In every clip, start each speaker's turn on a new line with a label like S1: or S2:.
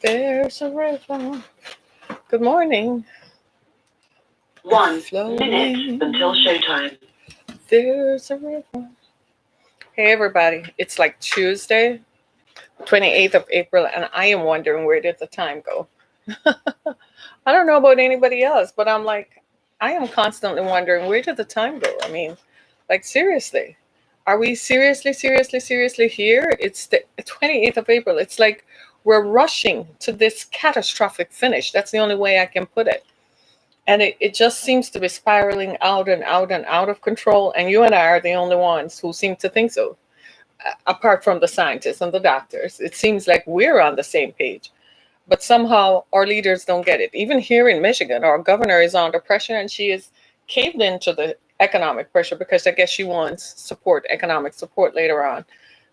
S1: There's a river. Good morning.
S2: 1 minute until showtime.
S1: There's a river. Hey, everybody. It's like Tuesday, 28th of April, and I am wondering where did the time go? I don't know about anybody else, but I'm like, I am constantly wondering where did the time go? I mean, like, seriously. Are we seriously here? It's the 28th of April. It's like we're rushing to this catastrophic finish. That's the only way I can put it. And it just seems to be spiraling out and out and out of control. And you and I are the only ones who seem to think so, apart from the scientists and the doctors. It seems like we're on the same page. But somehow our leaders don't get it. Even here in Michigan, our governor is under pressure and she is caved into the economic pressure because I guess she wants support, economic support later on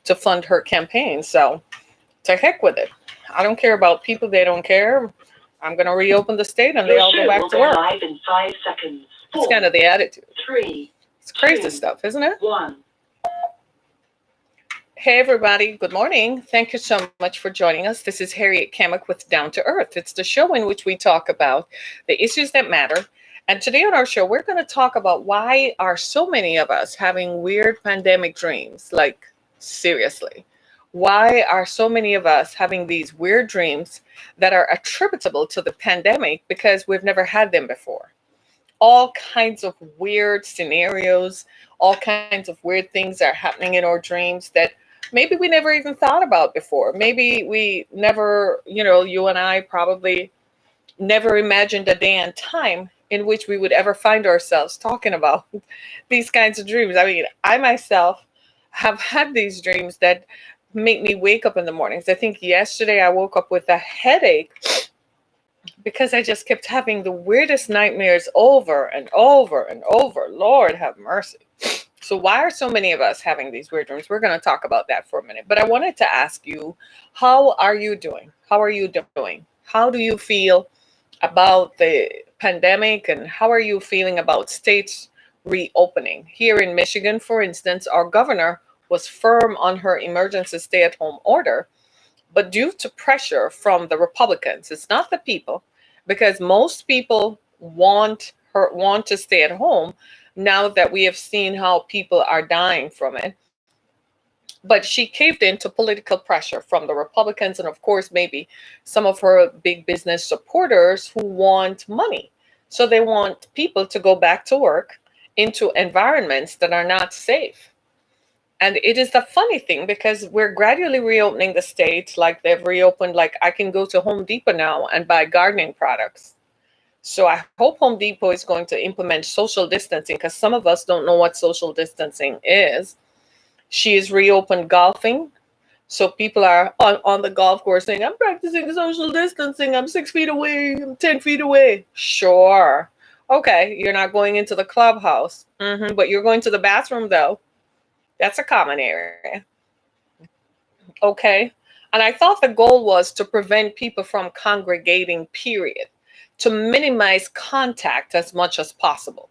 S1: to fund her campaign. So to heck with it. I don't care about people, they don't care. I'm going to reopen the state and they all go back to work.
S2: Live in 5 seconds.
S1: It's kind of the attitude.
S2: 3.
S1: It's crazy stuff, isn't it?
S2: 1.
S1: Hey, everybody. Good morning. Thank you so much for joining us. This is Harriet Kamek with Down to Earth. It's the show in which we talk about the issues that matter. And today on our show, we're going to talk about why are so many of us having weird pandemic dreams? Like, seriously. Why are so many of us having these weird dreams that are attributable to the pandemic because we've never had them before? All kinds of weird scenarios, all kinds of weird things are happening in our dreams that maybe we never even thought about before. Maybe we never, you and I probably never imagined a day and time in which we would ever find ourselves talking about these kinds of dreams. I mean, I myself have had these dreams that make me wake up in the mornings. I think yesterday I woke up with a headache because I just kept having the weirdest nightmares over and over and over. Lord have mercy. So why are so many of us having these weird dreams? We're going to talk about that for a minute. But I wanted to ask you, how are you doing? How are you doing? How do you feel about the pandemic and how are you feeling about states reopening? Here in Michigan, for instance, our governor was firm on her emergency stay-at-home order, but due to pressure from the Republicans, it's not the people, because most people want to stay at home now that we have seen how people are dying from it. But she caved into political pressure from the Republicans and, of course, maybe some of her big business supporters who want money. So they want people to go back to work into environments that are not safe. And it is the funny thing because we're gradually reopening the states, like they've reopened, like I can go to Home Depot now and buy gardening products. So I hope Home Depot is going to implement social distancing because some of us don't know what social distancing is. She has reopened golfing. So people are on the golf course saying, I'm practicing social distancing. I'm 6 feet away. I'm 10 feet away. Sure. Okay. You're not going into the clubhouse, but you're going to the bathroom, though. That's a common area. Okay. And I thought the goal was to prevent people from congregating, period, to minimize contact as much as possible.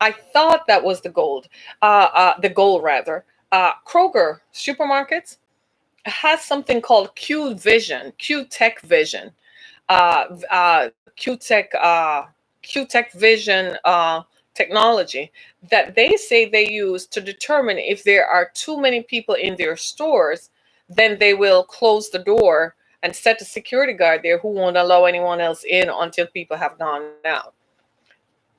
S1: I thought that was the goal rather. Kroger supermarkets has something called Q Vision, Q Tech Vision, Q Tech, Q Tech Vision technology that they say they use to determine if there are too many people in their stores, then they will close the door and set a security guard there who won't allow anyone else in until people have gone out.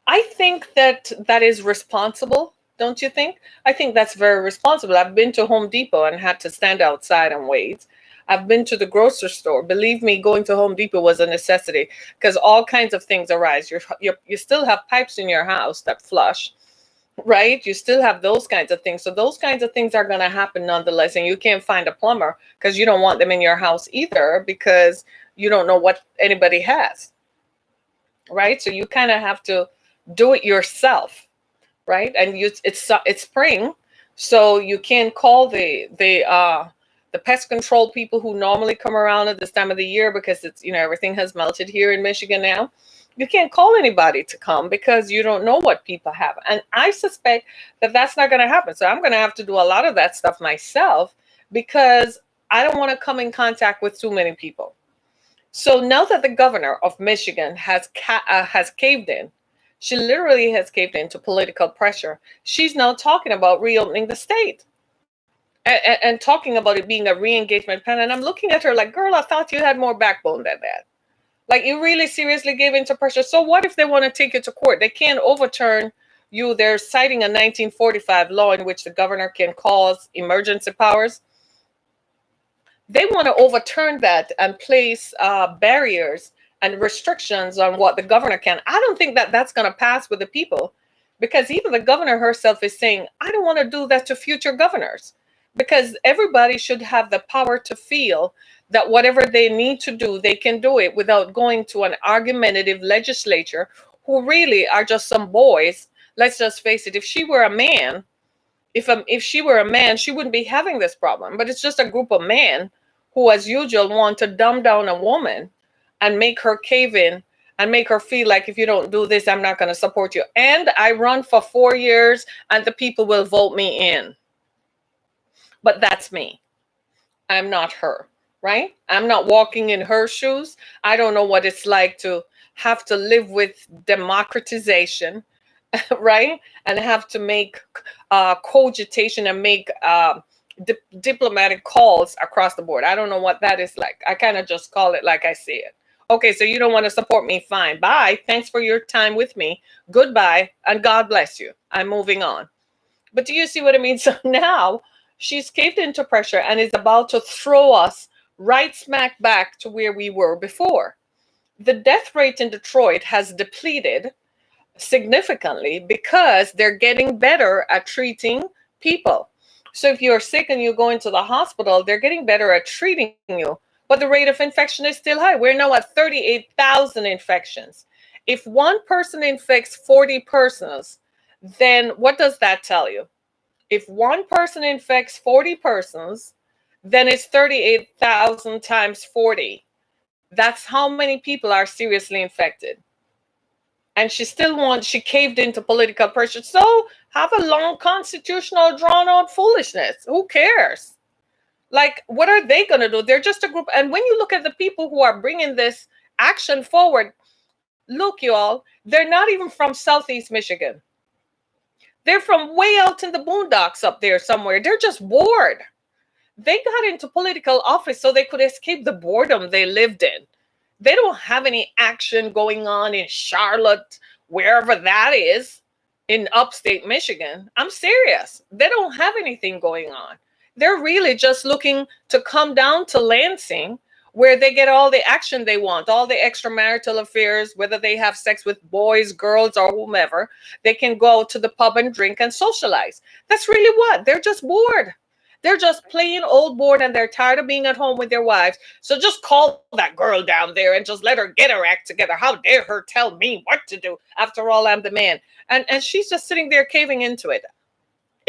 S1: I think that is responsible, don't you think? I think that's very responsible. I've been to Home Depot and had to stand outside and wait. I've been to the grocery store. Believe me, going to Home Depot was a necessity because all kinds of things arise. You still have pipes in your house that flush, right? You still have those kinds of things. So those kinds of things are going to happen nonetheless. And you can't find a plumber because you don't want them in your house either because you don't know what anybody has, right? So you kind of have to do it yourself, right? And it's spring, so you can't call the pest control people who normally come around at this time of the year because it's everything has melted here in Michigan now. You can't call anybody to come because you don't know what people have, and I suspect that that's not going to happen. So I'm going to have to do a lot of that stuff myself because I don't want to come in contact with too many people. So now that the governor of Michigan has caved in, she literally has caved into political pressure. She's now talking about reopening the state and talking about it being a re-engagement plan. And I'm looking at her like, girl, I thought you had more backbone than that. Like, you really seriously gave into pressure. So what if they want to take you to court? They can't overturn you. They're citing a 1945 law in which the governor can cause emergency powers. They want to overturn that and place barriers and restrictions on what the governor can. I don't think that that's going to pass with the people, because even the governor herself is saying, I don't want to do that to future governors, because everybody should have the power to feel that whatever they need to do, they can do it without going to an argumentative legislature who really are just some boys. Let's just face it. If she were a man, if she were a man, she wouldn't be having this problem. But it's just a group of men who, as usual, want to dumb down a woman and make her cave in and make her feel like, if you don't do this, I'm not going to support you. And I run for 4 years and the people will vote me in. But that's me. I'm not her, right? I'm not walking in her shoes. I don't know what it's like to have to live with democratization, right? And have to make cogitation and make diplomatic calls across the board. I don't know what that is like. I kind of just call it like I see it. Okay, so you don't want to support me? Fine. Bye. Thanks for your time with me. Goodbye. And God bless you. I'm moving on. But do you see what I mean? So now she's caved into pressure and is about to throw us right smack back to where we were before. The death rate in Detroit has depleted significantly because they're getting better at treating people. So if you're sick and you go into the hospital, they're getting better at treating you, but the rate of infection is still high. We're now at 38,000 infections. If one person infects 40 persons, then what does that tell you? If one person infects 40 persons, then it's 38,000 times 40. That's how many people are seriously infected. And she caved into political pressure. So have a long constitutional drawn out foolishness. Who cares? Like, what are they going to do? They're just a group. And when you look at the people who are bringing this action forward, look, you all, they're not even from Southeast Michigan. They're from way out in the boondocks up there somewhere. They're just bored. They got into political office so they could escape the boredom they lived in. They don't have any action going on in Charlotte, wherever that is, in upstate Michigan. I'm serious. They don't have anything going on. They're really just looking to come down to Lansing, where they get all the action they want, all the extramarital affairs, whether they have sex with boys, girls, or whomever. They can go to the pub and drink and socialize. That's really what. They're just bored. They're just plain old bored, and they're tired of being at home with their wives. So just call that girl down there and just let her get her act together. How dare her tell me what to do? After all, I'm the man. And she's just sitting there caving into it.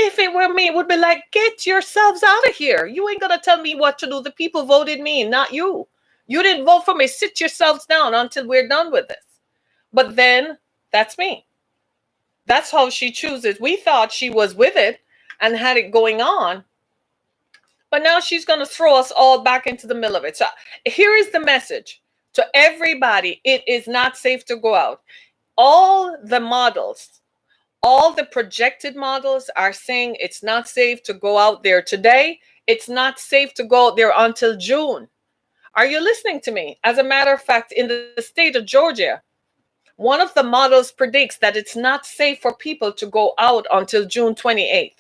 S1: If it were me, it would be like, get yourselves out of here. You ain't going to tell me what to do. The people voted me, not you. You didn't vote for me. Sit yourselves down until we're done with this. But then that's me. That's how she chooses. We thought she was with it and had it going on. But now she's going to throw us all back into the middle of it. So here is the message to everybody. It is not safe to go out. All the models, all the projected models are saying it's not safe to go out there today. It's not safe to go out there until June. Are you listening to me? As a matter of fact, in the state of Georgia, one of the models predicts that it's not safe for people to go out until June 28th.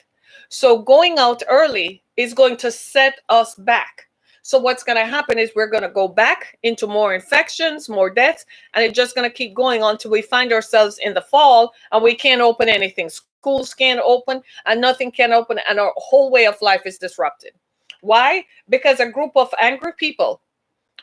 S1: So going out early is going to set us back. So what's going to happen is we're going to go back into more infections, more deaths, and it's just going to keep going until we find ourselves in the fall and we can't open anything. Schools can't open and nothing can open, and our whole way of life is disrupted. Why? Because a group of angry people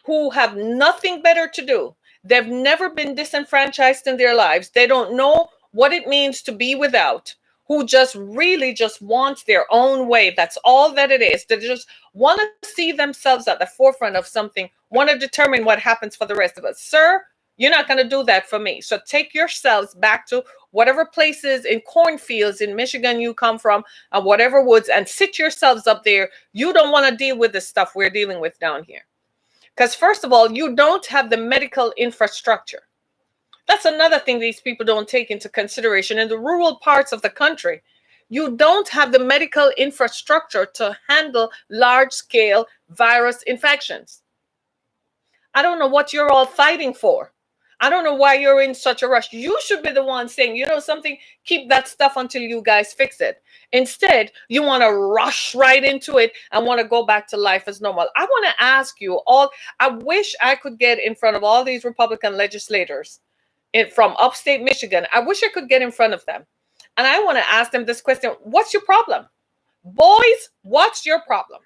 S1: who have nothing better to do. They've never been disenfranchised in their lives. They don't know what it means to be without, who just really just want their own way. That's all that it is. They just want to see themselves at the forefront of something, want to determine what happens for the rest of us. Sir, you're not going to do that for me. So take yourselves back to whatever places in cornfields in Michigan you come from, and whatever woods, and sit yourselves up there. You don't want to deal with the stuff we're dealing with down here. Because first of all, you don't have the medical infrastructure. That's another thing these people don't take into consideration. In the rural parts of the country, you don't have the medical infrastructure to handle large-scale virus infections. I don't know what you're all fighting for. I don't know why you're in such a rush. You should be the one saying, you know something, keep that stuff until you guys fix it. Instead, you want to rush right into it and want to go back to life as normal. I want to ask you all, I wish I could get in front of all these Republican legislators from upstate Michigan. I wish I could get in front of them. And I want to ask them this question. What's your problem? Boys, what's your problem?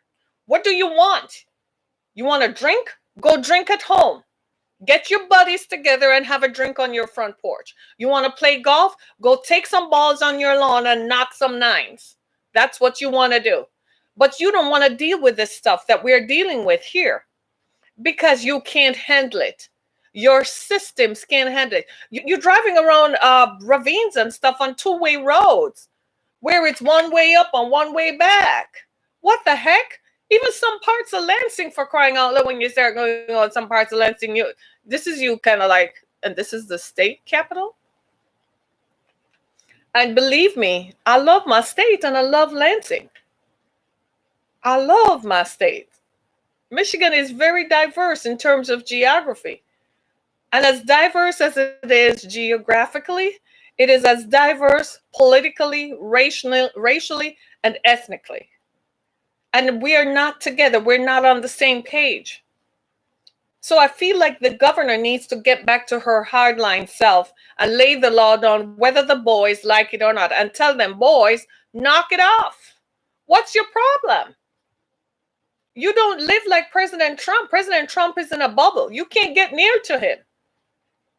S1: What do you want? You want to drink? Go drink at home. Get your buddies together and have a drink on your front porch. You want to play golf? Go take some balls on your lawn and knock some nines. That's what you want to do. But you don't want to deal with this stuff that we're dealing with here because you can't handle it. Your systems can't handle it. You're driving around ravines and stuff on two-way roads where it's one way up and one way back. What the heck? Even some parts of Lansing, for crying out loud, when you start going on some parts of Lansing, this is you kind of like, and this is the state capital. And believe me, I love my state and I love Lansing. I love my state. Michigan is very diverse in terms of geography. And as diverse as it is geographically, it is as diverse politically, racially, and ethnically. And we are not together. We're not on the same page. So I feel like the governor needs to get back to her hardline self and lay the law down, whether the boys like it or not, and tell them, boys, knock it off. What's your problem? You don't live like President Trump. President Trump is in a bubble. You can't get near to him.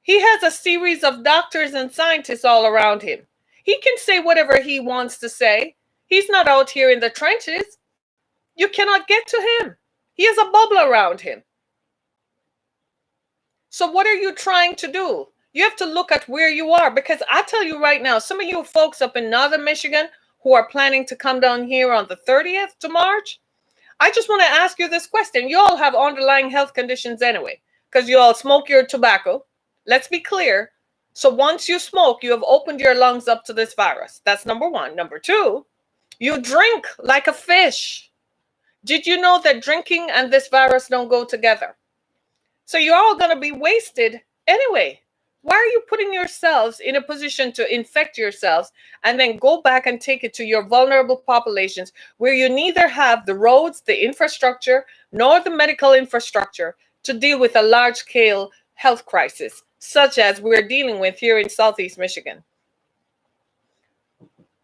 S1: He has a series of doctors and scientists all around him. He can say whatever he wants to say. He's not out here in the trenches. You cannot get to him. He has a bubble around him. So what are you trying to do? You have to look at where you are, because I tell you right now, some of you folks up in northern Michigan who are planning to come down here on the 30th to March, I just want to ask you this question. You all have underlying health conditions anyway, because you all smoke your tobacco. Let's be clear. So once you smoke, you have opened your lungs up to this virus. That's number one. Number two, you drink like a fish. Did you know that drinking and this virus don't go together? So you're all going to be wasted anyway. Why are you putting yourselves in a position to infect yourselves and then go back and take it to your vulnerable populations where you neither have the roads, the infrastructure, nor the medical infrastructure to deal with a large-scale health crisis, such as we're dealing with here in Southeast Michigan?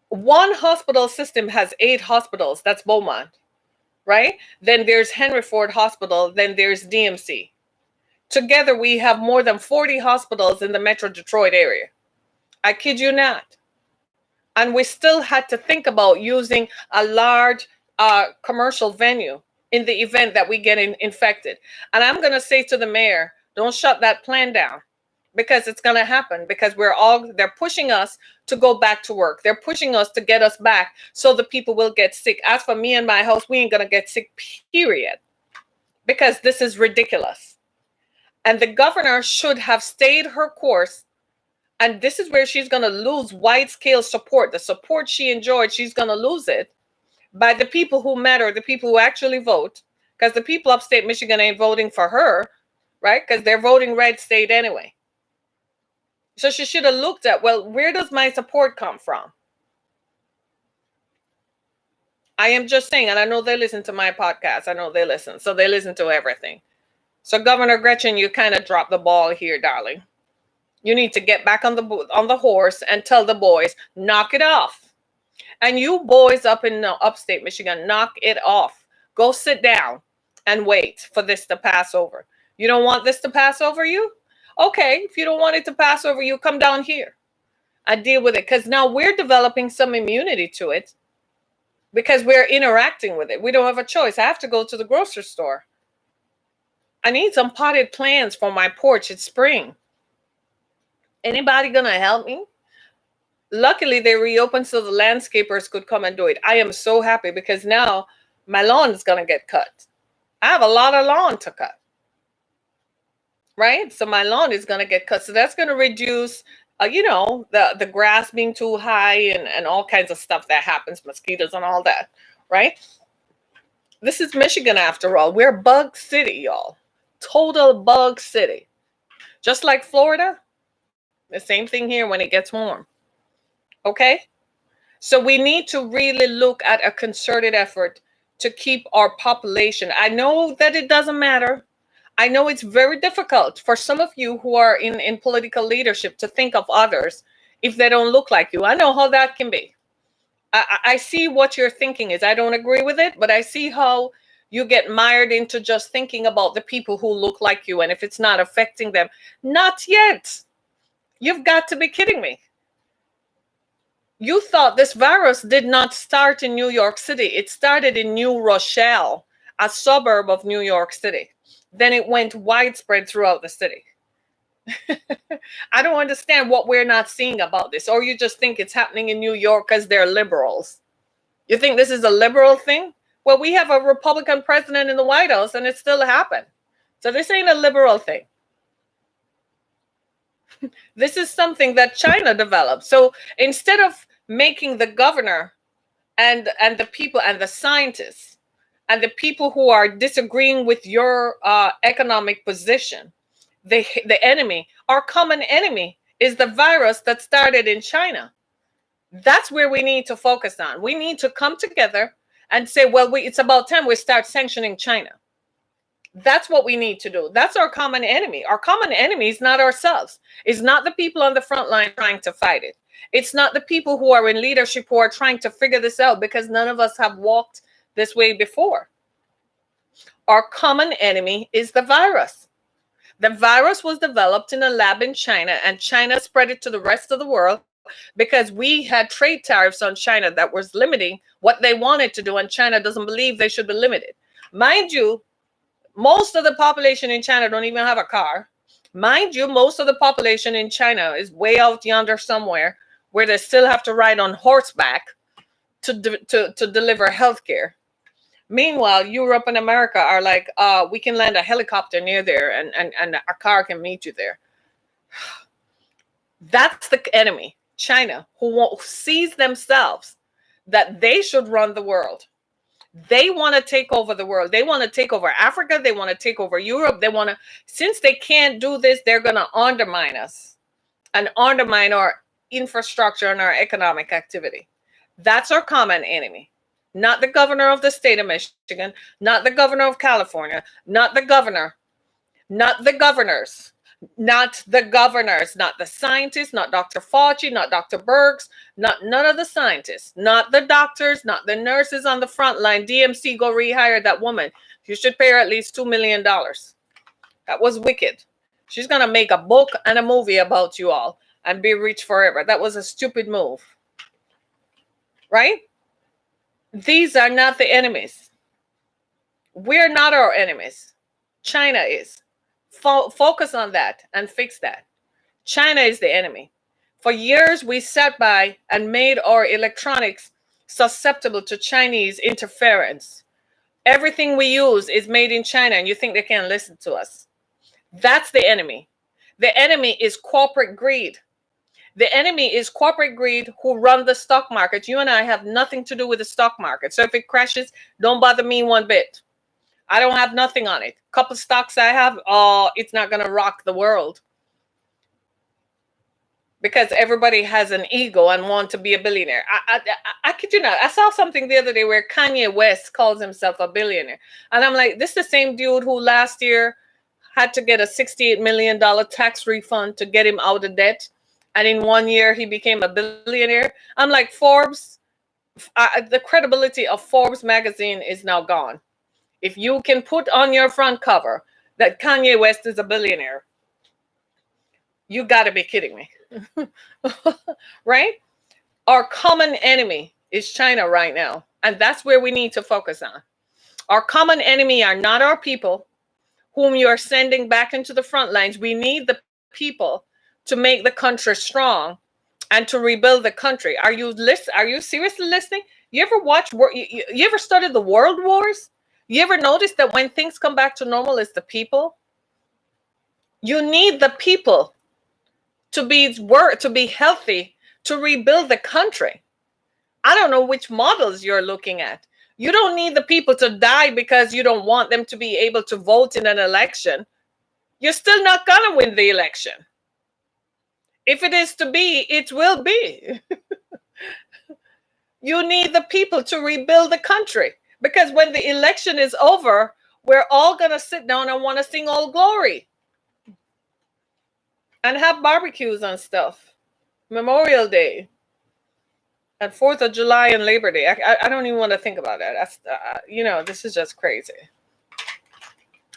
S1: One hospital system has 8 hospitals. That's Beaumont. Right? Then there's Henry Ford Hospital. Then there's DMC. Together, we have more than 40 hospitals in the Metro Detroit area. I kid you not. And we still had to think about using a large commercial venue in the event that we get infected. And I'm going to say to the mayor, don't shut that plan down, because it's going to happen, because they're pushing us to go back to work. They're pushing us to get us back so the people will get sick. As for me and my house, we ain't going to get sick, period, because this is ridiculous. And the governor should have stayed her course. And this is where she's going to lose wide-scale support. The support she enjoyed, she's going to lose it by the people who matter, the people who actually vote, because the people upstate Michigan ain't voting for her, right? Because they're voting red state anyway. So she should have looked at, well, where does my support come from? I am just saying, and I know they listen to my podcast. I know they listen. So they listen to everything. So Governor Gretchen, you kind of dropped the ball here, darling. You need to get back on the horse and tell the boys, knock it off. And you boys up in upstate Michigan, knock it off. Go sit down and wait for this to pass over. You don't want this to pass over you? Okay, if you don't want it to pass over you, come down here and deal with it. Because now we're developing some immunity to it because we're interacting with it. We don't have a choice. I have to go to the grocery store. I need some potted plants for my porch. It's spring. Anybody gonna help me? Luckily, they reopened so the landscapers could come and do it. I am so happy because now my lawn is gonna get cut. I have a lot of lawn to cut. right? So my lawn is going to get cut. So that's going to reduce, the grass being too high and all kinds of stuff that happens, mosquitoes and all that, right? This is Michigan after all. We're bug city, y'all. Total bug city. Just like Florida, the same thing here when it gets warm. Okay? So we need to really look at a concerted effort to keep our population. I know that it doesn't matter. I know it's very difficult for some of you who are in political leadership to think of others if they don't look like you. I know how that can be. I see what your thinking is. I don't agree with it, but I see how you get mired into just thinking about the people who look like you. And if it's not affecting them, not yet. You've got to be kidding me. You thought this virus did not start in New York City. It started in New Rochelle, a suburb of New York City. Then it went widespread throughout the city. I don't understand what we're not seeing about this. Or you just think it's happening in New York because they're liberals. You think this is a liberal thing? Well, we have a Republican president in the White House and it still happened. So this ain't a liberal thing. This is something that China developed. So instead of making the governor and the people and the scientists and the people who are disagreeing with your economic position, the enemy, our common enemy, is the virus that started in China. That's where we need to focus on. We need to come together and say, well, it's about time we start sanctioning China. That's what we need to do. That's our common enemy. Our common enemy is not ourselves. It's not the people on the front line trying to fight it. It's not the people who are in leadership who are trying to figure this out, because none of us have walked this way before. Our common enemy is the virus. The virus was developed in a lab in China, and China spread it to the rest of the world because we had trade tariffs on China that was limiting what they wanted to do, and China doesn't believe they should be limited. Mind you, most of the population in China don't even have a car. Mind you, most of the population in China is way out yonder somewhere where they still have to ride on horseback to deliver healthcare. Meanwhile, Europe and America are like, we can land a helicopter near there and a car can meet you there. That's the enemy, China, who sees themselves that they should run the world. They want to take over the world. They want to take over Africa. They want to take over Europe. Since they can't do this, they're going to undermine us and undermine our infrastructure and our economic activity. That's our common enemy. Not the governor of the state of Michigan, not the governor of California, not the governor, not the governors, not the governors, not the scientists, not Dr. Fauci, not Dr. Birx, none of the scientists, not the doctors, not the nurses on the front line. DMC, go rehire that woman. You should pay her at least $2 million. That was wicked. She's going to make a book and a movie about you all and be rich forever. That was a stupid move. Right? These are not the enemies. We're not our enemies. China is. Focus on that and fix that. China is the enemy. For years, we sat by and made our electronics susceptible to Chinese interference. Everything we use is made in China, and you think they can't listen to us. That's the enemy. The enemy is corporate greed. The enemy is corporate greed who run the stock market. You and I have nothing to do with the stock market. So if it crashes, don't bother me one bit. I don't have nothing on it. Couple stocks I have, it's not going to rock the world. Because everybody has an ego and want to be a billionaire. I kid you not. I saw something the other day where Kanye West calls himself a billionaire. And I'm like, this is the same dude who last year had to get a $68 million tax refund to get him out of debt. And in 1 year, he became a billionaire. I'm like, Forbes, the credibility of Forbes magazine is now gone. If you can put on your front cover that Kanye West is a billionaire, you got to be kidding me. Right? Our common enemy is China right now. And that's where we need to focus on. Our common enemy are not our people whom you are sending back into the front lines. We need the people to make the country strong and to rebuild the country. Are you seriously listening? You ever watch? You ever studied the world wars? You ever notice that when things come back to normal, it's the people You need the people to be healthy, to rebuild the country. I don't know which models you're looking at. You don't need the people to die because you don't want them to be able to vote in an election. You're still not going to win the election. If it is to be, it will be. You need the people to rebuild the country, because when the election is over, we're all going to sit down and want to sing Old Glory and have barbecues and stuff. Memorial Day and 4th of July and Labor Day. I don't even want to think about that. That's, this is just crazy.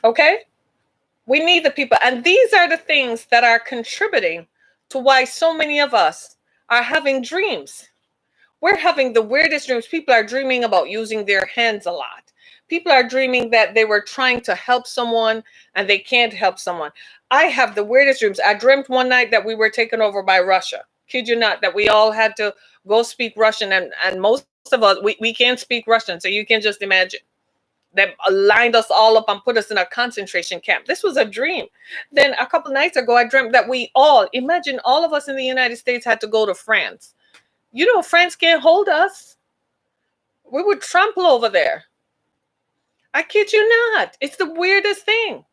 S1: Okay? We need the people. And these are the things that are contributing to why so many of us are having dreams. We're having the weirdest dreams. People are dreaming about using their hands a lot. People are dreaming that they were trying to help someone and they can't help someone. I have the weirdest dreams. I dreamt one night that we were taken over by Russia. Kid you not, that we all had to go speak Russian. And most of us, we can't speak Russian. So you can just imagine. They lined us all up and put us in a concentration camp. This was a dream. Then a couple nights ago, I dreamt that imagine all of us in the United States had to go to France. France can't hold us. We would trample over there. I kid you not. It's the weirdest thing.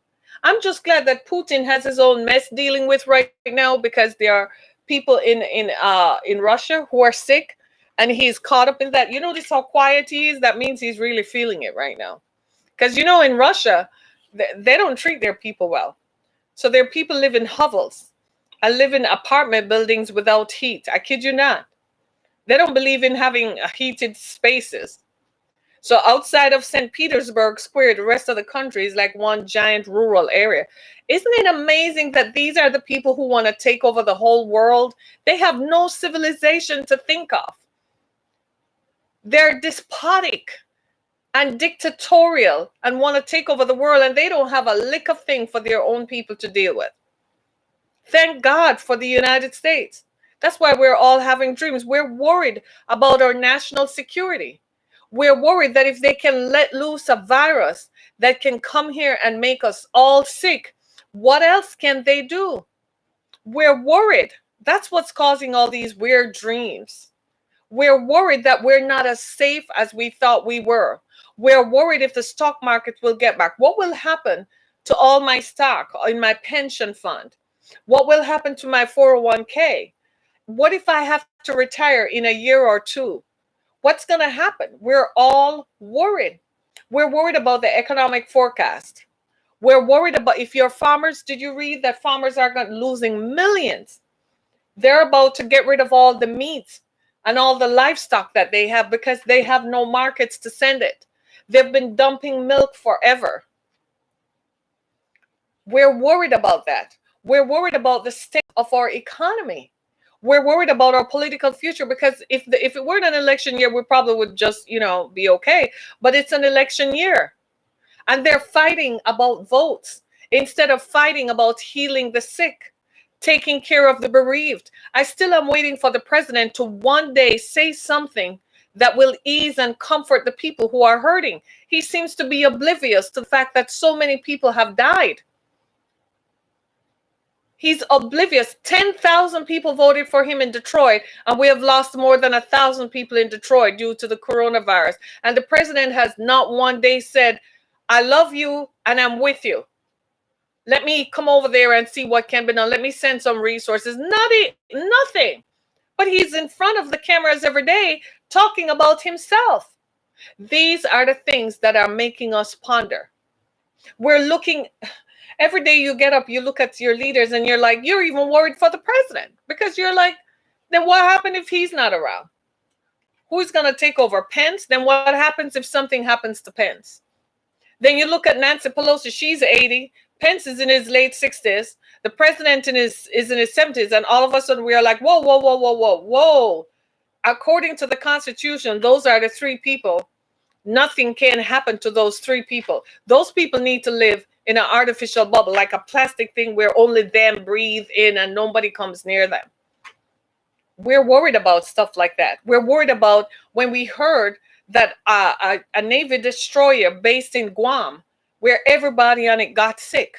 S1: I'm just glad that Putin has his own mess dealing with right now, because there are people in Russia who are sick, and he's caught up in that. You notice how quiet he is? That means he's really feeling it right now. Because, in Russia, they don't treat their people well. So their people live in hovels and live in apartment buildings without heat. I kid you not. They don't believe in having heated spaces. So outside of St. Petersburg Square, the rest of the country is like one giant rural area. Isn't it amazing that these are the people who want to take over the whole world? They have no civilization to think of. They're despotic and dictatorial and want to take over the world, and they don't have a lick of thing for their own people to deal with. Thank God for the United States. That's why we're all having dreams. We're worried about our national security. We're worried that if they can let loose a virus that can come here and make us all sick, what else can they do? We're worried. That's what's causing all these weird dreams. We're worried that we're not as safe as we thought we were. We're worried if the stock market will get back. What will happen to all my stock in my pension fund? What will happen to my 401k? What if I have to retire in a year or two? What's going to happen? We're all worried. We're worried about the economic forecast. We're worried about if you're farmers. Did you read that farmers are losing millions? They're about to get rid of all the meat and all the livestock that they have because they have no markets to send it. They've been dumping milk forever. We're worried about that. We're worried about the state of our economy. We're worried about our political future, because if it weren't an election year, we probably would just, be okay. But it's an election year. And they're fighting about votes instead of fighting about healing the sick, taking care of the bereaved. I still am waiting for the president to one day say something that will ease and comfort the people who are hurting. He seems to be oblivious to the fact that so many people have died. He's oblivious. 10,000 people voted for him in Detroit, and we have lost more than 1,000 people in Detroit due to the coronavirus. And the president has not one day said, I love you and I'm with you. Let me come over there and see what can be done. Let me send some resources. Nothing. But he's in front of the cameras every day talking about himself. These are the things that are making us ponder. We're looking... Every day you get up, you look at your leaders and you're like, you're even worried for the president, because you're like, then what happens if he's not around? Who's going to take over? Pence? Then what happens if something happens to Pence? Then you look at Nancy Pelosi, she's 80. Pence is in his late 60s. The president is in his 70s. And all of a sudden we are like, whoa, whoa, whoa, whoa, whoa, whoa. According to the Constitution, those are the three people. Nothing can happen to those three people. Those people need to live in an artificial bubble, like a plastic thing where only them breathe in and nobody comes near them. We're worried about stuff like that. We're worried about when we heard that a Navy destroyer based in Guam, where everybody on it got sick.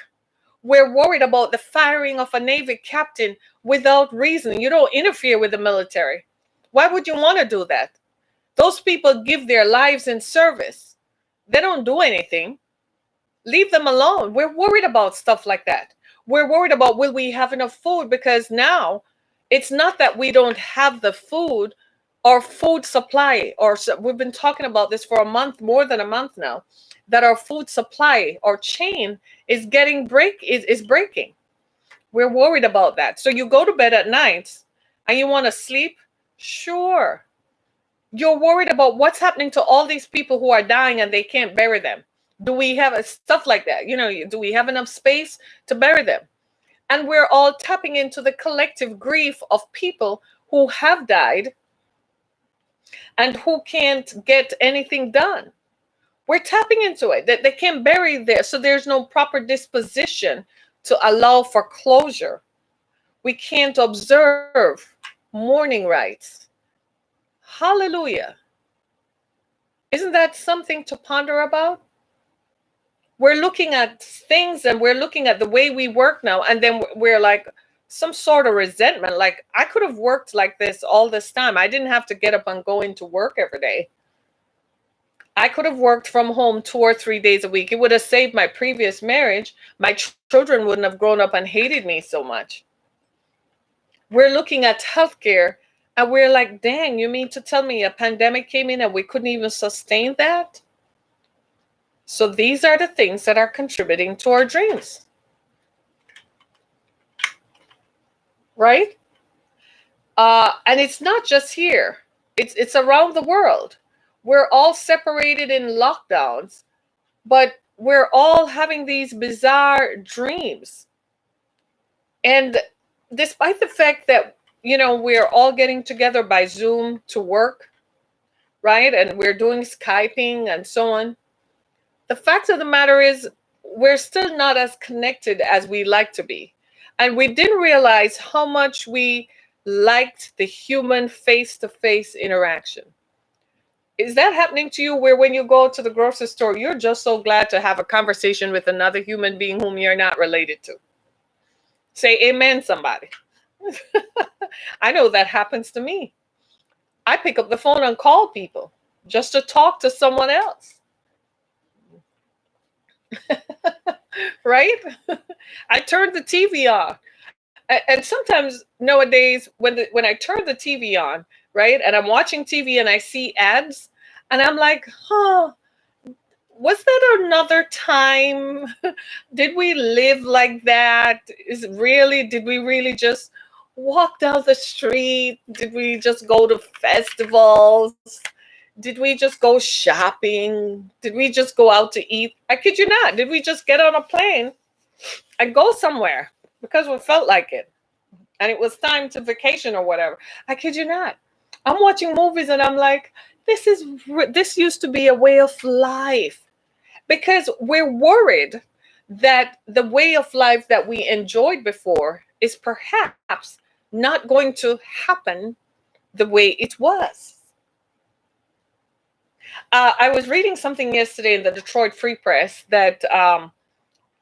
S1: We're worried about the firing of a Navy captain without reason. You don't interfere with the military. Why would you want to do that? Those people give their lives in service. They don't do anything. Leave them alone. We're worried about stuff like that. We're worried about, will we have enough food? Because now it's not that we don't have the food or food supply, or we've been talking about this for a month, more than a month now, that our food supply or chain is breaking. We're worried about that. So you go to bed at night and you want to sleep? Sure. You're worried about what's happening to all these people who are dying and they can't bury them. Do we have stuff like that? Do we have enough space to bury them? And we're all tapping into the collective grief of people who have died and who can't get anything done. We're tapping into it, that they can't bury there. So there's no proper disposition to allow for closure. We can't observe mourning rites. Hallelujah. Isn't that something to ponder about? We're looking at things and we're looking at the way we work now, and then we're like some sort of resentment. Like, I could have worked like this all this time. I didn't have to get up and go into work every day. I could have worked from home 2 or 3 days a week. It would have saved my previous marriage. My children wouldn't have grown up and hated me so much. We're looking at healthcare and we're like, dang, you mean to tell me a pandemic came in and we couldn't even sustain that? So these are the things that are contributing to our dreams. Right? And it's not just here. It's around the world. We're all separated in lockdowns, but we're all having these bizarre dreams. And despite the fact that, we're all getting together by Zoom to work, right? And we're doing Skyping and so on. The fact of the matter is, we're still not as connected as we like to be. And we didn't realize how much we liked the human face-to-face interaction. Is that happening to you, where when you go to the grocery store, you're just so glad to have a conversation with another human being whom you're not related to? Say amen, somebody. I know that happens to me. I pick up the phone and call people just to talk to someone else. Right? I turned the TV on. And sometimes nowadays, when I turn the TV on, right, and I'm watching TV and I see ads, and I'm like, was that another time? Did we live like that? Did we really just walk down the street? Did we just go to festivals? Did we just go shopping? Did we just go out to eat? I kid you not. Did we just get on a plane and go somewhere because we felt like it and it was time to vacation or whatever? I kid you not. I'm watching movies and I'm like, this used to be a way of life, because we're worried that the way of life that we enjoyed before is perhaps not going to happen the way it was. I was reading something yesterday in the Detroit Free Press that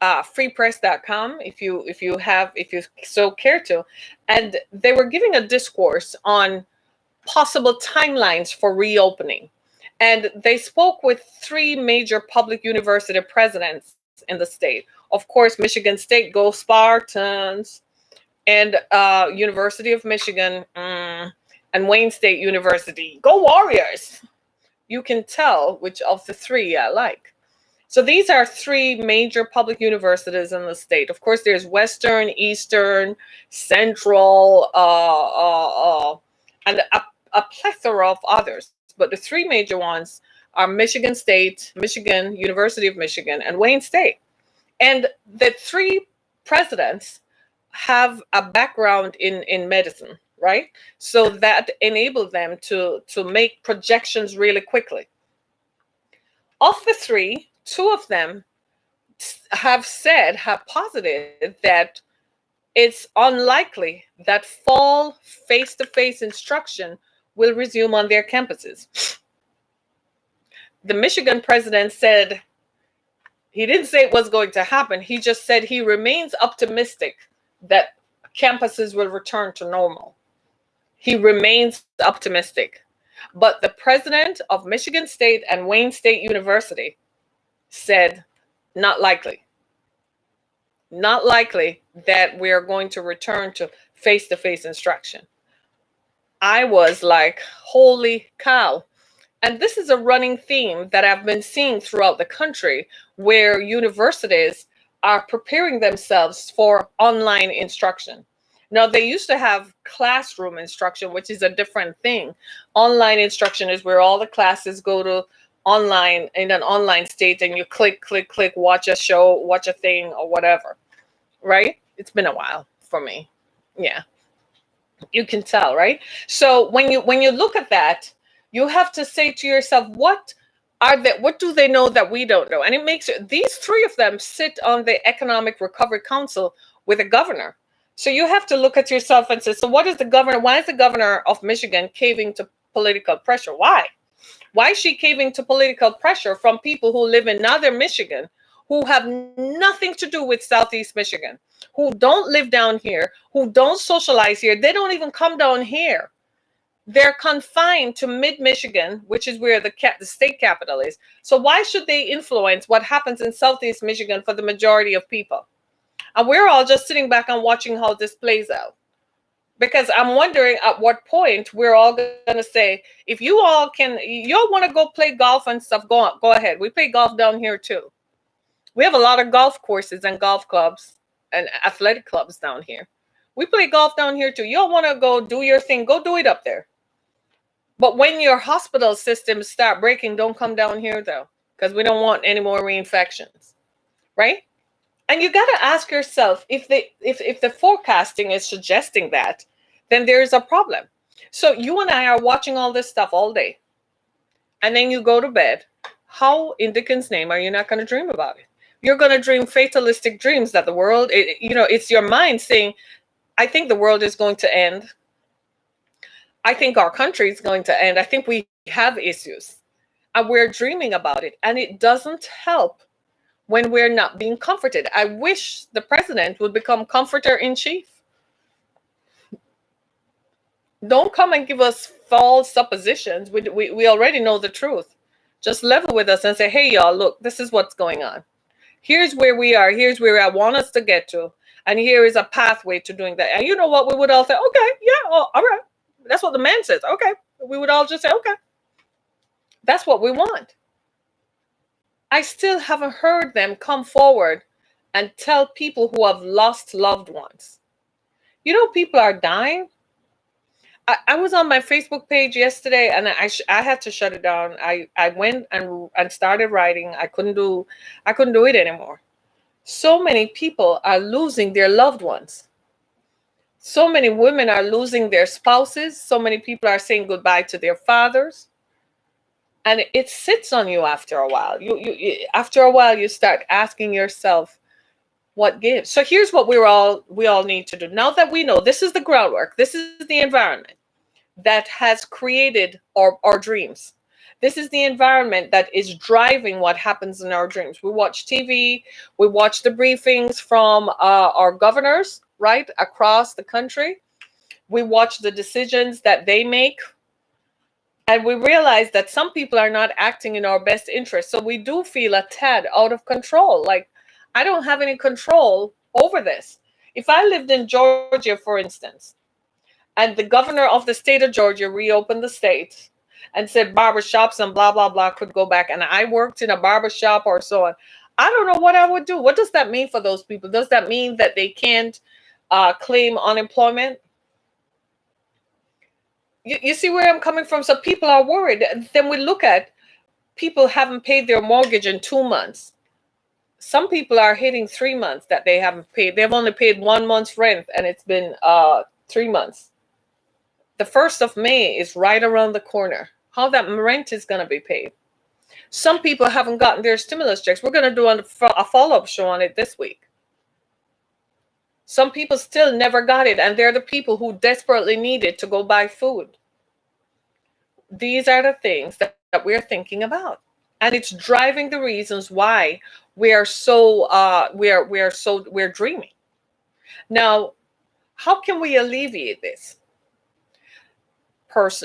S1: freepress.com, if you so care to, and they were giving a discourse on possible timelines for reopening. And they spoke with 3 major public university presidents in the state. Of course, Michigan State, go Spartans, and University of Michigan, and Wayne State University, go Warriors. You can tell which of the 3 I like. So these are 3 major public universities in the state. Of course, there's Western, Eastern, Central, and a plethora of others. But the 3 major ones are Michigan State, Michigan, University of Michigan, and Wayne State. And the 3 presidents have a background in medicine, right? So that enabled them to make projections really quickly. Of the 3, 2 of them have posited that it's unlikely that fall face-to-face instruction will resume on their campuses. The Michigan president said He didn't say it was going to happen. He just said he remains optimistic that campuses will return to normal. He remains optimistic. But the president of Michigan State and Wayne State University said, not likely. Not likely that we are going to return to face-to-face instruction. I was like, holy cow. And this is a running theme that I've been seeing throughout the country, where universities are preparing themselves for online instruction. Now, they used to have classroom instruction, which is a different thing. Online instruction is where all the classes go to online, in an online state, and you click, watch a show, watch a thing, or whatever, right? It's been a while for me. Yeah, you can tell, right? So when you look at that, you have to say to yourself, what do they know that we don't know? And it makes these three of them sit on the Economic Recovery Council with a governor. So you have to look at yourself and say, so why is the governor of Michigan caving to political pressure? Why? Why is she caving to political pressure from people who live in northern Michigan, who have nothing to do with Southeast Michigan, who don't live down here, who don't socialize here? They don't even come down here. They're confined to mid-Michigan, which is where the state capital is. So why should they influence what happens in Southeast Michigan for the majority of people? And we're all just sitting back and watching how this plays out. Because I'm wondering at what point we're all going to say, if you all want to go play golf and stuff, go ahead. We play golf down here too. We have a lot of golf courses and golf clubs and athletic clubs down here. We play golf down here too. You all want to go do your thing, go do it up there. But when your hospital systems start breaking, don't come down here though, because we don't want any more reinfections, right? And you got to ask yourself, if the forecasting is suggesting that, then there's a problem. So you and I are watching all this stuff all day, and then you go to bed. How in Dickens' name are you not going to dream about it? You're going to dream fatalistic dreams that the world, it's your mind saying, I think the world is going to end. I think our country is going to end. I think we have issues, and we're dreaming about it, and it doesn't help when we're not being comforted. I wish the president would become comforter in chief. Don't come and give us false suppositions. We already know the truth. Just level with us and say, hey, y'all, look, this is what's going on. Here's where we are. Here's where I want us to get to. And here is a pathway to doing that. And you know what? We would all say, okay, yeah, all right. That's what the man says. Okay. We would all just say, okay. That's what we want. I still haven't heard them come forward and tell people who have lost loved ones. You know, people are dying. I was on my Facebook page yesterday, and I had to shut it down. I went and started writing. I couldn't do it anymore. So many people are losing their loved ones. So many women are losing their spouses. So many people are saying goodbye to their fathers. And it sits on you after a while. After a while, you start asking yourself, what gives? So here's what we all need to do. Now that we know this is the groundwork, this is the environment that has created our dreams. This is the environment that is driving what happens in our dreams. We watch TV, we watch the briefings from our governors, right, across the country. We watch the decisions that they make. And we realize that some people are not acting in our best interest. So we do feel a tad out of control. Like, I don't have any control over this. If I lived in Georgia, for instance, and the governor of the state of Georgia reopened the state and said barbershops and blah, blah, blah could go back, and I worked in a barbershop or so on, I don't know what I would do. What does that mean for those people? Does that mean that they can't claim unemployment? You see where I'm coming from? So people are worried. Then we look at people haven't paid their mortgage in 2 months. Some people are hitting 3 months that they haven't paid. They've only paid 1 month's rent, and it's been 3 months. The 1st of May is right around the corner. How that rent is going to be paid. Some people haven't gotten their stimulus checks. We're going to do a follow-up show on it this week. Some people still never got it, and they're the people who desperately need it to go buy food. These are the things that we're thinking about. And it's driving the reasons why we are so we're dreaming. Now, how can we alleviate this?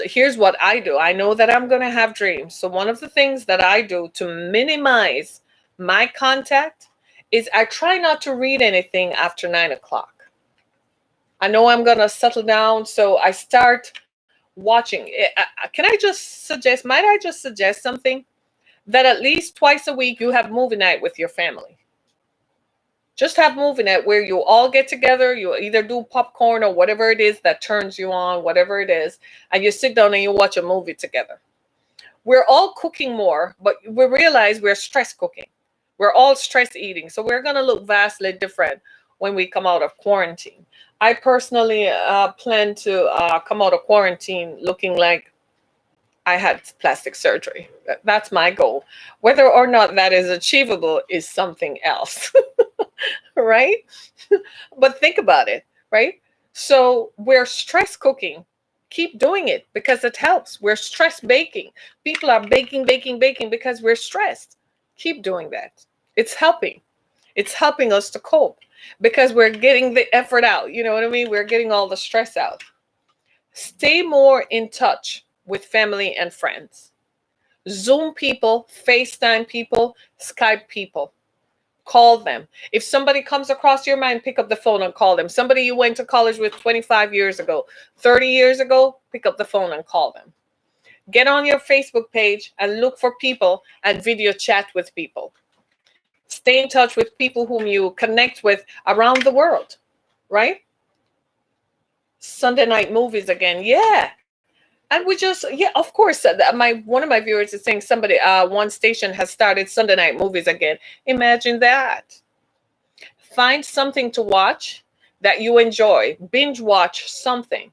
S1: Here's what I do. I know that I'm going to have dreams. So one of the things that I do to minimize my contact is I try not to read anything after 9 o'clock. I know I'm going to settle down, so I start watching. Can I just suggest, might I just suggest something? That at least twice a week you have movie night with your family. Just have movie night where you all get together. You either do popcorn or whatever it is that turns you on, whatever it is, and you sit down and you watch a movie together. We're all cooking more, but we realize we're stress cooking. We're all stress eating. So we're going to look vastly different when we come out of quarantine. I personally plan to come out of quarantine looking like I had plastic surgery. That's my goal. Whether or not that is achievable is something else. Right? But think about it, right? So we're stress cooking. Keep doing it because it helps. We're stress baking. People are baking, baking, baking because we're stressed. Keep doing that. It's helping. It's helping us to cope because we're getting the effort out. You know what I mean? We're getting all the stress out. Stay more in touch with family and friends. Zoom people, FaceTime people, Skype people. Call them. If somebody comes across your mind, pick up the phone and call them. Somebody you went to college with 25 years ago, 30 years ago, pick up the phone and call them. Get on your Facebook page and look for people and video chat with people. Stay in touch with people whom you connect with around the world, right? Sunday night movies again. Yeah. And we just, yeah, of course. One of my viewers is saying somebody, one station has started Sunday night movies again. Imagine that. Find something to watch that you enjoy. Binge watch something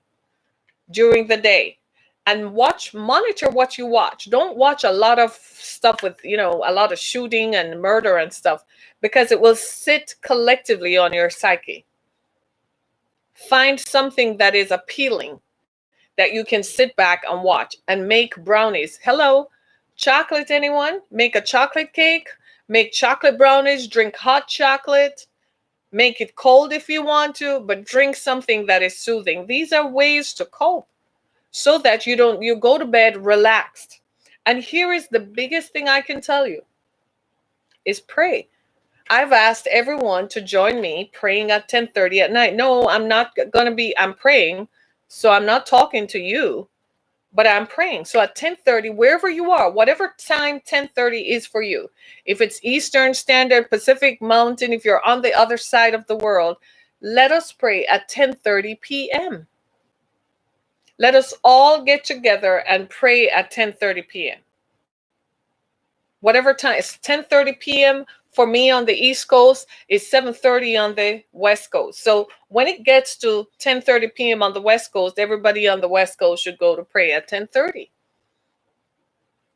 S1: during the day, and monitor what you watch. Don't watch a lot of stuff with, a lot of shooting and murder and stuff, because it will sit collectively on your psyche. Find something that is appealing, that you can sit back and watch, and make brownies. Hello, chocolate, anyone? Make a chocolate cake, make chocolate brownies, drink hot chocolate, make it cold if you want to, but drink something that is soothing. These are ways to cope so that you go to bed relaxed. And here is the biggest thing I can tell you is pray. I've asked everyone to join me praying at 10:30 at night. No, I'm praying. So I'm not talking to you, but I'm praying. So at 10:30, wherever you are, whatever time 10:30 is for you, if it's Eastern Standard, Pacific Mountain, if you're on the other side of the world, let us pray at 10:30 p.m. Let us all get together and pray at 10:30 p.m. Whatever time, it's 10:30 p.m. for me on the East Coast, is 7:30 on the West Coast. So when it gets to 10:30 p.m. on the West Coast, everybody on the West Coast should go to pray at 10:30.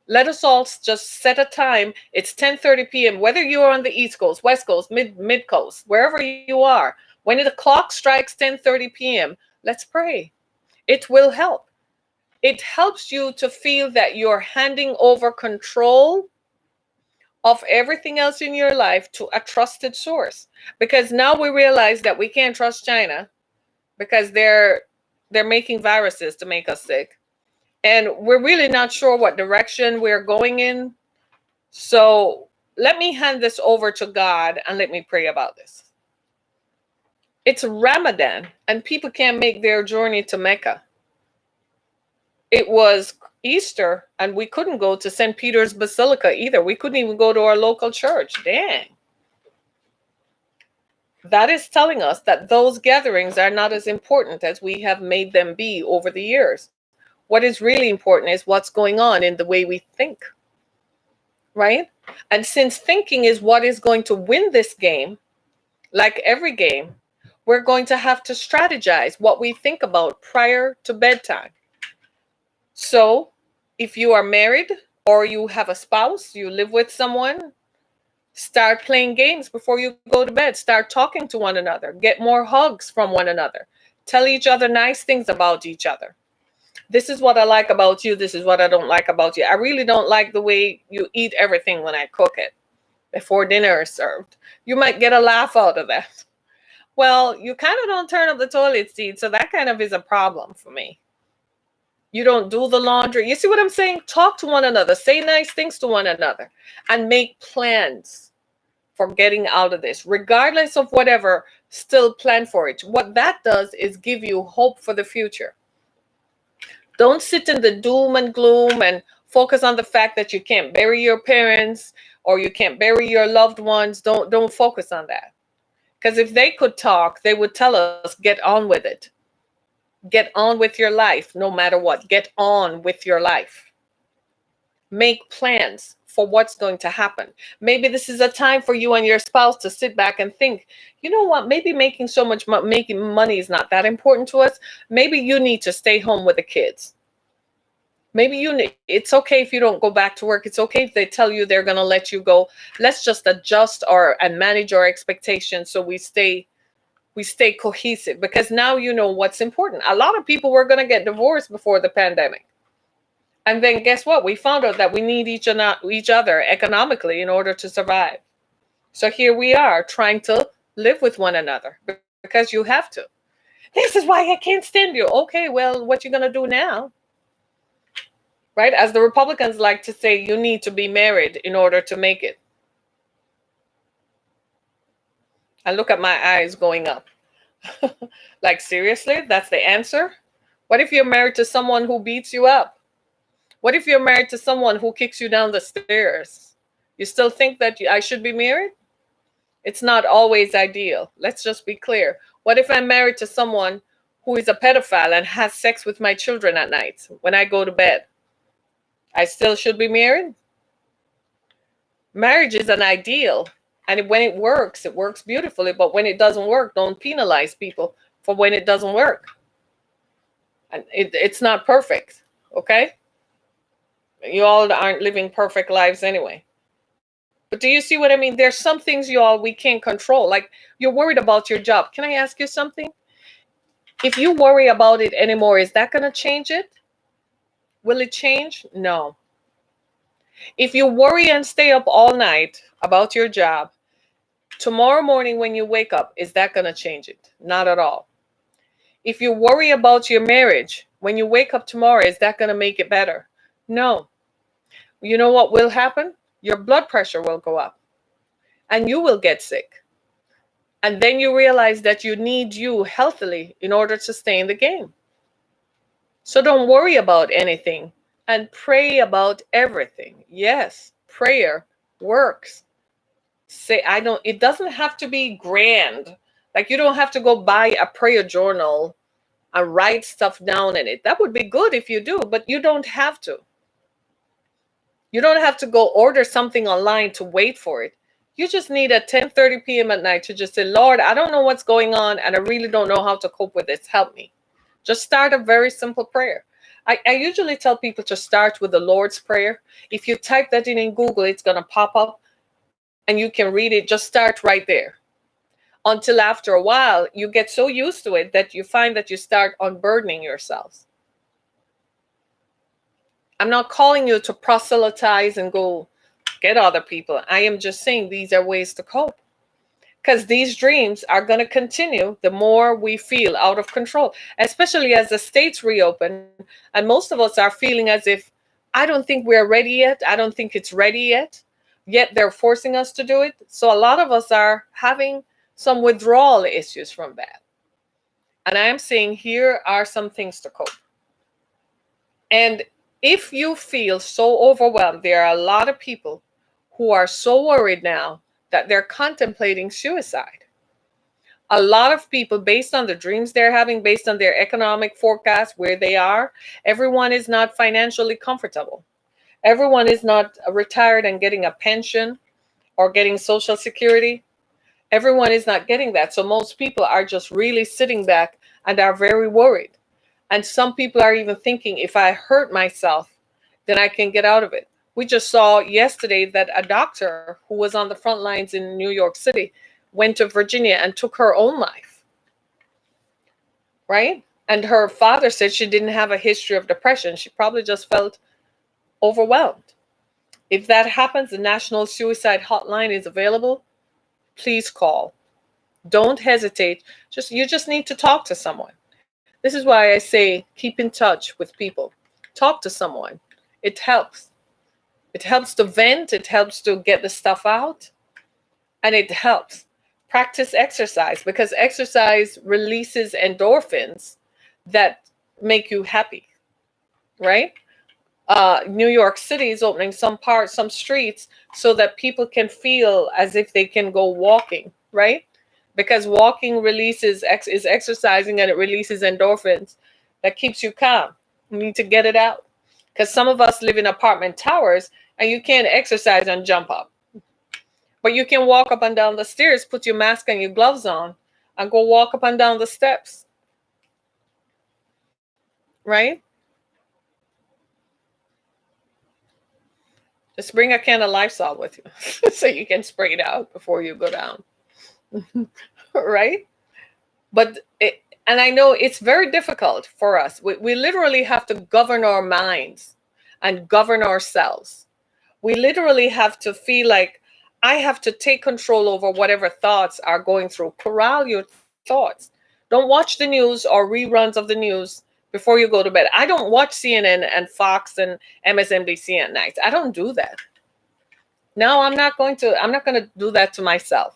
S1: Let us all just set a time. It's 10:30 p.m. Whether you're on the East Coast, West Coast, mid coast, wherever you are. When the clock strikes 10:30 p.m., let's pray. It will help. It helps you to feel that you're handing over control of everything else in your life to a trusted source. Because now we realize that we can't trust China because they're making viruses to make us sick. And we're really not sure what direction we're going in. So let me hand this over to God and let me pray about this. It's Ramadan and people can't make their journey to Mecca. It was Easter and we couldn't go to St. Peter's Basilica either. We couldn't even go to our local church. Dang. That is telling us that those gatherings are not as important as we have made them be over the years. What is really important is what's going on in the way we think, right? And since thinking is what is going to win this game, like every game, we're going to have to strategize what we think about prior to bedtime. So if you are married or you have a spouse, you live with someone, start playing games before you go to bed. Start talking to one another. Get more hugs from one another. Tell each other nice things about each other. This is what I like about you. This is what I don't like about you. I really don't like the way you eat everything when I cook it before dinner is served. You might get a laugh out of that. Well, you kind of don't turn up the toilet seat, so that kind of is a problem for me. You don't do the laundry. You see what I'm saying? Talk to one another, say nice things to one another, and make plans for getting out of this. Regardless of whatever, still plan for it. What that does is give you hope for the future. Don't sit in the doom and gloom and focus on the fact that you can't bury your parents or you can't bury your loved ones. Don't focus on that. Because if they could talk, they would tell us, get on with it. Get on with your life, no matter what. Get on with your life. Make plans for what's going to happen. Maybe this is a time for you and your spouse to sit back and think, you know what, maybe making so much making money is not that important to us. Maybe you need to stay home with the kids. Maybe it's okay if you don't go back to work. It's okay if they tell you they're going to let you go. Let's just adjust and manage our expectations so we stay cohesive, because now you know what's important. A lot of people were going to get divorced before the pandemic. And then guess what? We found out that we need each other economically in order to survive. So here we are trying to live with one another because you have to. This is why I can't stand you. Okay, well, what you going to do now? Right? As the Republicans like to say, you need to be married in order to make it. I look at my eyes going up. Like, seriously? That's the answer? What if you're married to someone who beats you up? What if you're married to someone who kicks you down the stairs? You still think that I should be married? It's not always ideal. Let's just be clear. What if I'm married to someone who is a pedophile and has sex with my children at night when I go to bed? I still should be married? Marriage is an ideal. And when it works beautifully. But when it doesn't work, don't penalize people for when it doesn't work. And it's not perfect. Okay? You all aren't living perfect lives anyway. But do you see what I mean? There's some things we can't control. Like, you're worried about your job. Can I ask you something? If you worry about it anymore, is that going to change it? Will it change? No. If you worry and stay up all night about your job, tomorrow morning when you wake up, is that going to change it? Not at all. If you worry about your marriage, when you wake up tomorrow, is that going to make it better? No. You know what will happen? Your blood pressure will go up and you will get sick. And then you realize that you need you healthily in order to stay in the game. So don't worry about anything and pray about everything. Yes, prayer works. It doesn't have to be grand. Like, you don't have to go buy a prayer journal and write stuff down in it. That would be good if you do, but you don't have to. You don't have to go order something online to wait for it. You just need at 10:30 p.m. at night to just say, Lord, I don't know what's going on and I really don't know how to cope with this. Help me. Just start a very simple prayer. I usually tell people to start with the Lord's Prayer. If you type that in Google, it's going to pop up and you can read it. Just start right there. Until after a while, you get so used to it that you find that you start unburdening yourselves. I'm not calling you to proselytize and go get other people. I am just saying these are ways to cope. Because these dreams are going to continue the more we feel out of control, especially as the states reopen. And most of us are feeling as if, I don't think we're ready yet. I don't think it's ready yet. Yet they're forcing us to do it. So a lot of us are having some withdrawal issues from that. And I'm saying here are some things to cope. And if you feel so overwhelmed, there are a lot of people who are so worried now that they're contemplating suicide. A lot of people, based on the dreams they're having, based on their economic forecast, where they are, everyone is not financially comfortable. Everyone is not retired and getting a pension or getting Social Security. Everyone is not getting that. So most people are just really sitting back and are very worried. And some people are even thinking, if I hurt myself, then I can get out of it. We just saw yesterday that a doctor who was on the front lines in New York City went to Virginia and took her own life. Right? And her father said she didn't have a history of depression. She probably just felt overwhelmed. If that happens, the National Suicide Hotline is available. Please call. Don't hesitate. You just need to talk to someone. This is why I say keep in touch with people. Talk to someone. It helps. It helps to vent, it helps to get the stuff out, and it helps. Practice exercise because exercise releases endorphins that make you happy, right? New York City is opening some parts, some streets, so that people can feel as if they can go walking, right? Because walking is exercising and it releases endorphins that keeps you calm. You need to get it out. Because some of us live in apartment towers and you can't exercise and jump up. But you can walk up and down the stairs, put your mask and your gloves on, and go walk up and down the steps, right? Just bring a can of Lysol with you so you can spray it out before you go down, right? And I know it's very difficult for us. We literally have to govern our minds and govern ourselves. We literally have to feel like I have to take control over whatever thoughts are going through. Corral your thoughts. Don't watch the news or reruns of the news before you go to bed. I don't watch CNN and Fox and MSNBC at night. I don't do that. No, I'm not going to do that to myself.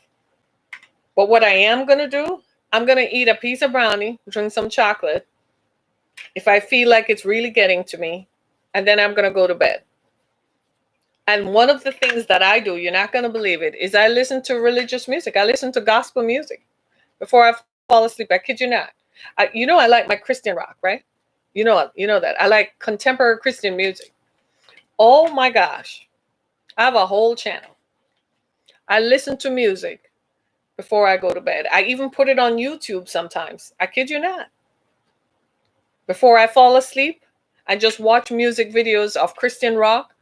S1: But what I am going to do, I'm going to eat a piece of brownie, drink some chocolate if I feel like it's really getting to me, and then I'm going to go to bed. And one of the things that I do, you're not going to believe it, is I listen to religious music. I listen to gospel music before I fall asleep. I kid you not. I like my Christian rock, right? You know that. I like contemporary Christian music. Oh my gosh. I have a whole channel. I listen to music before I go to bed. I even put it on YouTube sometimes. I kid you not. Before I fall asleep, I just watch music videos of Christian rock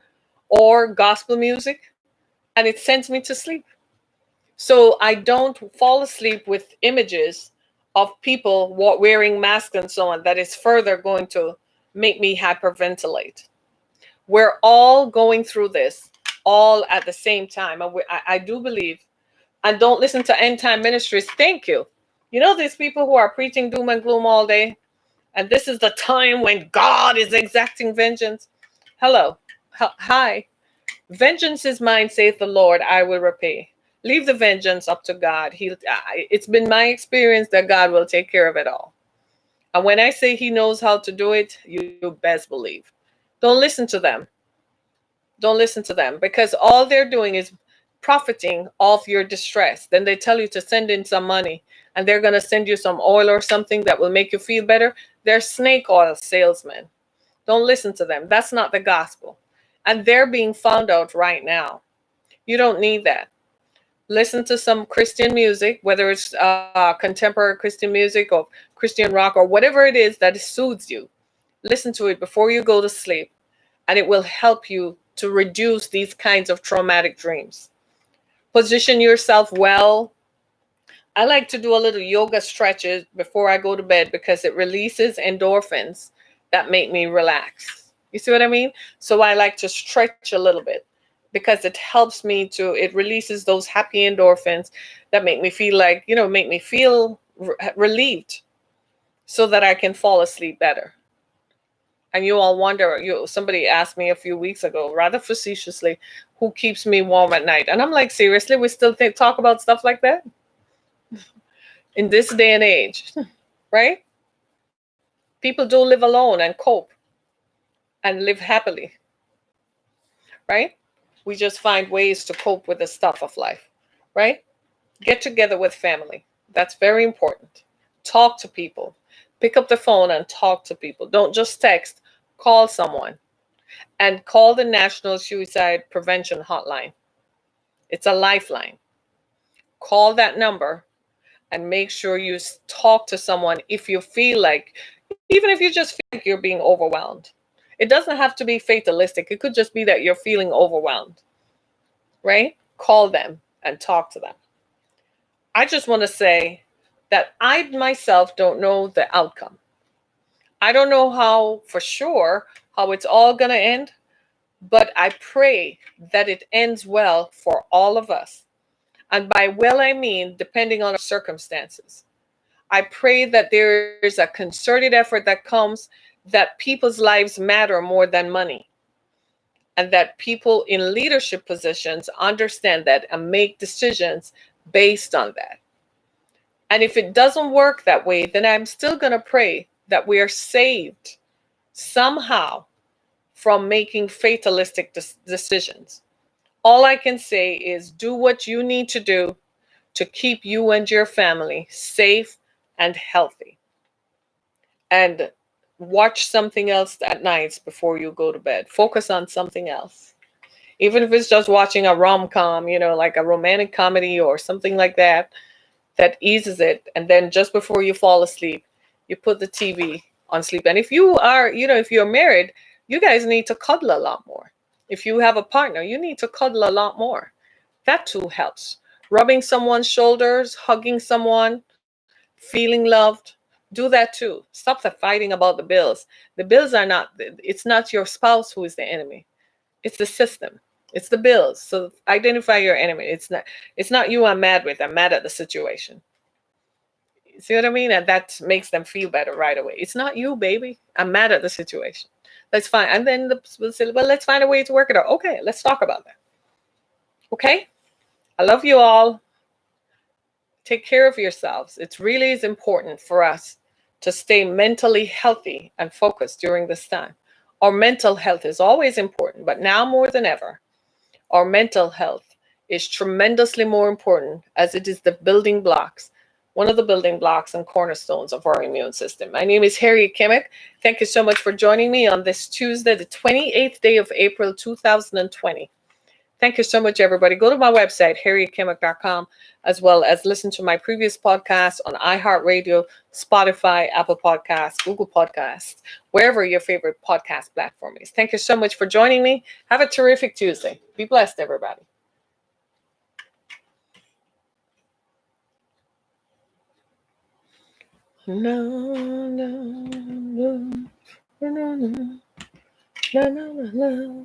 S1: or gospel music, and it sends me to sleep. So I don't fall asleep with images of people wearing masks and so on. That is further going to make me hyperventilate. We're all going through this all at the same time. I do believe, and don't listen to end time ministries. Thank you. You know, these people who are preaching doom and gloom all day, and this is the time when God is exacting vengeance. Hello. Hi. Vengeance is mine, saith the Lord, I will repay. Leave the vengeance up to God. It's been my experience that God will take care of it all. And when I say he knows how to do it, you best believe. Don't listen to them. Don't listen to them, because all they're doing is profiting off your distress. Then they tell you to send in some money, and they're going to send you some oil or something that will make you feel better. They're snake oil salesmen. Don't listen to them. That's not the gospel. And they're being found out right now. You don't need that. Listen to some Christian music, whether it's contemporary Christian music or Christian rock or whatever it is that soothes you. Listen to it before you go to sleep, and it will help you to reduce these kinds of traumatic dreams. Position yourself well. I like to do a little yoga stretches before I go to bed because it releases endorphins that make me relax. You see what I mean? So I like to stretch a little bit because it helps me it releases those happy endorphins that make me feel like, make me feel relieved so that I can fall asleep better. And you all wonder, somebody asked me a few weeks ago, rather facetiously, who keeps me warm at night? And I'm like, seriously, we still talk about stuff like that? In this day and age, right? People do live alone and cope and live happily, right? We just find ways to cope with the stuff of life, right? Get together with family. That's very important. Talk to people. Pick up the phone and talk to people. Don't just text. Call someone. And call the National Suicide Prevention Hotline. It's a lifeline. Call that number and make sure you talk to someone if you feel like, even if you just feel like you're being overwhelmed. It doesn't have to be fatalistic. It could just be that you're feeling overwhelmed, right? Call them and talk to them. I just want to say that I myself don't know the outcome. I don't know how for sure how it's all going to end, but I pray that it ends well for all of us. And by well, I mean depending on our circumstances. I pray that there is a concerted effort that comes, that people's lives matter more than money, and that people in leadership positions understand that and make decisions based on that. And if it doesn't work that way, then I'm still going to pray that we are saved somehow from making fatalistic decisions. All I can say is do what you need to do to keep you and your family safe and healthy. And watch something else at nights before you go to bed. Focus on something else. Even if it's just watching a rom-com, like a romantic comedy or something like that, that eases it. And then just before you fall asleep, you put the TV on sleep. And if you are, if you're married, you guys need to cuddle a lot more. If you have a partner, you need to cuddle a lot more. That too helps. Rubbing someone's shoulders, hugging someone, feeling loved. Do that too. Stop the fighting about the bills. The bills are not, it's not your spouse who is the enemy. It's the system. It's the bills. So identify your enemy. It's not you I'm mad with. I'm mad at the situation. See what I mean? And that makes them feel better right away. It's not you, baby. I'm mad at the situation. That's fine. And then we'll say, well, let's find a way to work it out. Okay, let's talk about that. Okay? I love you all. Take care of yourselves. It really is important for us to stay mentally healthy and focused during this time. Our mental health is always important, but now more than ever, our mental health is tremendously more important, as it is the building blocks, one of the building blocks and cornerstones of our immune system. My name is Harriet Kimmick. Thank you so much for joining me on this Tuesday, the 28th day of April, 2020. Thank you so much, everybody. Go to my website, harrietkimmick.com, as well as listen to my previous podcasts on iHeartRadio, Spotify, Apple Podcasts, Google Podcasts, wherever your favorite podcast platform is. Thank you so much for joining me. Have a terrific Tuesday. Be blessed, everybody. No, no, no, no, no, no, no, no, no.